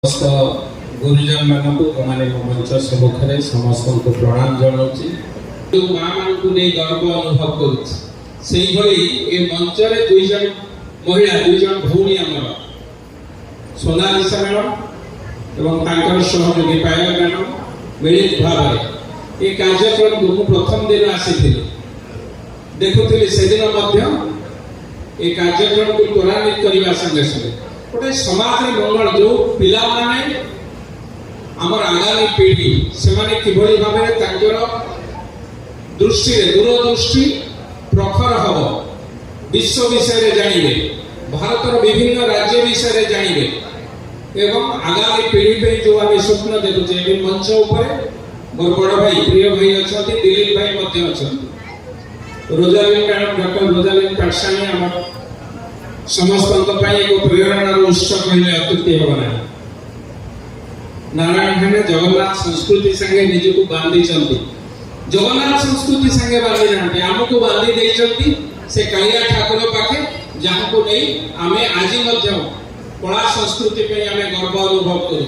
समस्त गुरुजन मानक मैंने मंच सम्मुखें समस्त को प्रणाम जनाऊँगी। जो माँ मान को नहीं गर्व अनुभव करी मंच में दुईज महिला दुईज भौणी आमर सोनालिसा मैडम और सहयोगी पायल मैडम मिलित भाव ये कार्यक्रम को मुझे प्रथम दिन आसी देखुली से दिन ये कार्यक्रम को त्वरान्वित करने संगे संगे गोटे समाज मंगल जो पिला माने आमर आगामी पीढ़ी से माने किभली भाबे तांकर दृष्टि दूरदृष्टि प्रखर हब विश्व विषय जानवे भारतर विभिन्न राज्य विषय जानवे एवं आगामी पीढ़ी पे जो आम स्वप्न देखुचे मंच उपर मोर बड़ भाई प्रिय भाई अच्छा दिलीप भाई अच्छा रोजालिन मैडम डॉक्टर रोजालिन पाठशाणी आम समस्त एक प्रेरणा उत्स कहले अत्युक्ति होगा ना। नारायण भाई जगन्नाथ संस्कृति संगे निजको बांधी जगन्नाथ संस्कृति संगे बांधी ना आमको बांधी देइचंती से कालिया ठाकुर पाखे जहाँ को नहीं आमे आज कला संस्कृति पे आमे गर्व अनुभव करू।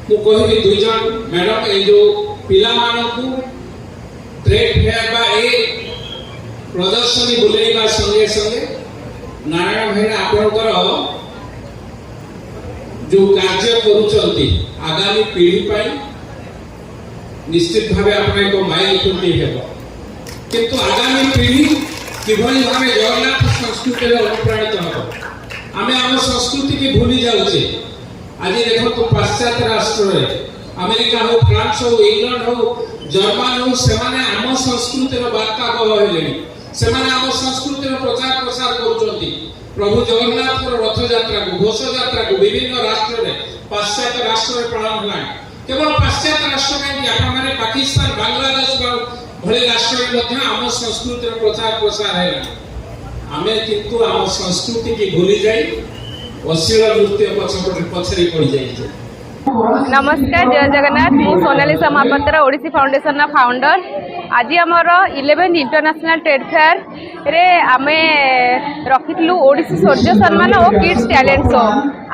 मु कहबी दुई जन मैडम ए जो पिला मानकू ट्रेड फेयर बा ए प्रदर्शनी बुलेइबा संगे संगे नारायण भाई आपणकर जो कार्य करुचंती आगामी पीढ़ी पाई निश्चित भावे आपण एक माइल खुंटी हेबो किंतु आगामी पीढ़ी किभली भावे जगन्नाथ संस्कृति रे अनुप्राणित हबो। आमे आम संस्कृति की भूली जाउचे। आज देखो पाश्चात्य राष्ट्र रे अमेरिका हो फ्रांस हो इंग्लैंड हो जर्मन हो से माने आम संस्कृति रो वार्ता कहलेनी से माने आम संस्कृति रो प्रचार प्रसार करूचंती। प्रभु जगन्नाथ रथ यात्रा को घोष यात्रा को विभिन्न राष्ट्र में पाश्चात्य राष्ट्र में पालन हुआ केवल पाश्चात्य राष्ट्र में आपण माने पाकिस्तान बांग्लादेश भले राष्ट्र में आम संस्कृति प्रचार प्रसार है। आमे किंतु आम संस्कृति की भूली जाई अश्लील नृत्य पछरे पड़ जाइए। नमस्कार जय जगन्नाथ मु सोनालिसा महापात्र ओडिसी फाउंडेशन फाउंडर। आज आमर 11 इंटरनेशनल ट्रेड फेयर रे आमे रखिलु ओडिसी शौर्य सम्मान और किड्स टैलेंट शो।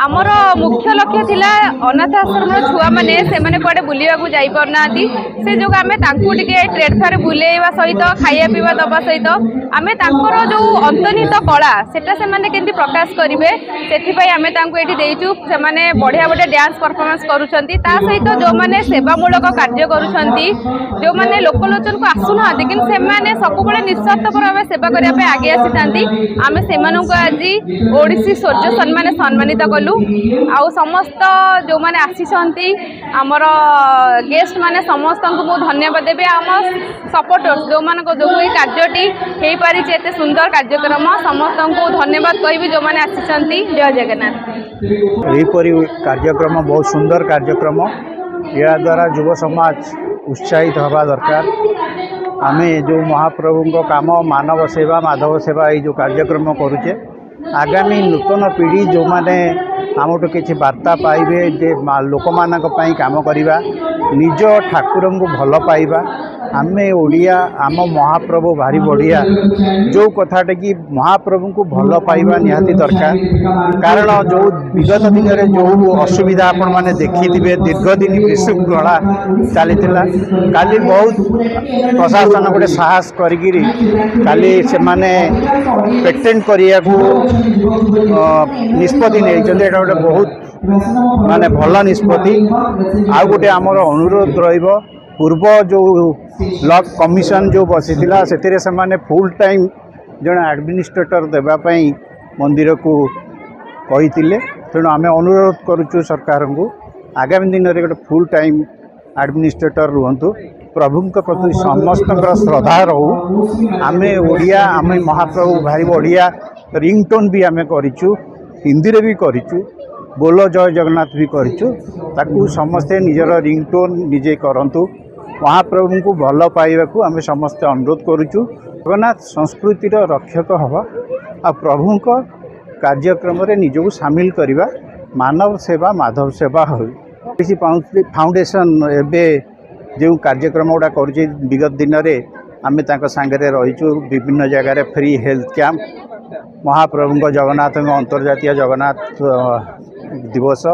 आमर मुख्य लक्ष्य थिला अनाथ आश्रम छुआ माने से माने कुआडे बुलिया को जाई परनाती से जो आमे तांकु टिके ट्रेड फेयर बुलेइबा सहित खाइया पीवा दबा सहित आमे तांकर जो अंतर्निहित कला सेटा से माने केंती प्रकाश करिवे सेथि पई आमे तांकु एठी देइचु। से माने बढ़िया बढ़िया डांस परफॉर्मेंस करूछंती ता सहित जो माने सेवामूलक कार्य करूछंती जो माने लोकलोचन को आसुना लेकिन से माने सब बळे निस्वार्थ भावे सेवा करिया पे आगे आसीतांती। आमे सेमानु को आज ओडिसी शौर्य सम्मान सम्मानित कलु आउ समस्त जो माने आसीछंती हमर गेस्ट माने समस्त को बहुत धन्यवाद देबे। आम सपोर्टर्स जो मान को जो ये कार्यटी हे पारि एते सुंदर कार्यक्रम समस्त को धन्यवाद कहबी जो माने आसीछंती। जय जगन्नाथ। एहीपरि कार्यक्रम बहुत सुंदर कार्यक्रम या द्वारा युव समाज उत्साहित हवा दरकार। आमे जो महाप्रभु काम मानव सेवा माधव सेवा ये जो कार्यक्रम करुचे आगामी नूतन पीढ़ी जो माने आमठू किसी वार्ता पाइबे जे लोक मानक पई काम करिबा निज ठाकुर को भल पाइबा। आमे ओडिया आम महाप्रभु भारी बढ़िया जो कथाटा कि महाप्रभु को भल पाइबा निहाती दरकार। कारण जो विगत दिन में जो असुविधा आपण माने देखी दीर्घ दिन विशृंखला चली काली बहुत प्रशासन गोटे साहस करी काली से माने पेटेंट करिया को निष्पत्ति नहीं गोटे बहुत माने भल निष्पत्ति। आ गोटे आमर अनुरोध रहिबो पूर्व जो लॉ कमिशन जो बसीला से माने फुल टाइम जन एडमिनिस्ट्रेटर देवाई मंदिर को कही तेणु आम अनुरोध करुचु सरकार को आगामी दिन में गोटे फुल टाइम एडमिनिस्ट्रेटर रुहतु प्रभु प्रति समस्त श्रद्धा रहू। आम ओडिया आम महाप्रभु भारी बढ़िया रिंगटोन भी आम करूँ हिंदी रे भी करूँ बोलो जय जगन्नाथ भी करूँ समस्ते निजर रिंगटोन निजे करंतु महाप्रभु को भल पाइबा को आम समस्ते अनुरोध करुचु। जगन्नाथ संस्कृतिर रक्षक हवा आ प्रभु कार्यक्रम रे निजको सामिल करिबा मानव सेवा माधव सेवा हो। किसी फाउंडेशन एबे जो कार्यक्रम गुड़ा कर विगत दिन में आम सांगे रहीचु विभिन्न जगार फ्री हेल्थ कैंप महाप्रभु जगन्नाथ अंतर्जातीय जगन्नाथ दिवस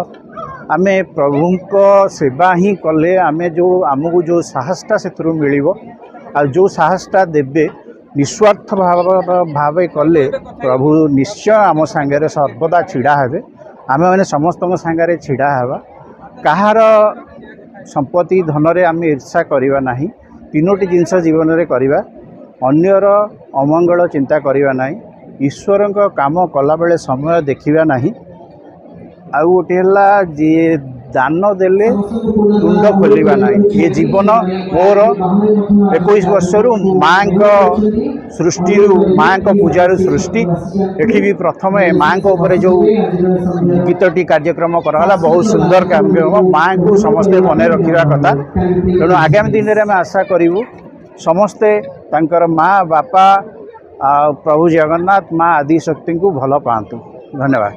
आमे प्रभुंक सेवा ही कले आमे जो आमको जो साहसटा से मिल जो साहसटा देवे निस्वार्थ भाव कले प्रभु निश्चय आम सांगे सर्वदा छिड़ा हेबे आमे मैंने समस्त सांगे छिड़ा हेबा कहार संपत्ति धन रे आमे ईर्षा करिवा नाही तीनोटी जिनस जीवन रे करिवा अन्यर अमंगल चिंता करिवा नाही ईश्वर काम कला बेले समय देखिवा नाही आउ गोटे है जी दान देले तुंड खोलिबा नाही ये जीवन मोर 21 वर्षर माँ सृष्टि माँ पूजार सृष्टि एठी भी प्रथम माँ ऊपर जो गीतटी कार्यक्रम कराला बहुत सुंदर कार्यक्रम माँ को समस्ते मन रखा कथा तेणु आगामी दिन में आम आशा करूँ समस्ते तांकर माँ बापा प्रभु जगन्नाथ माँ आदिशक्ति को भल पातु धन्यवाद।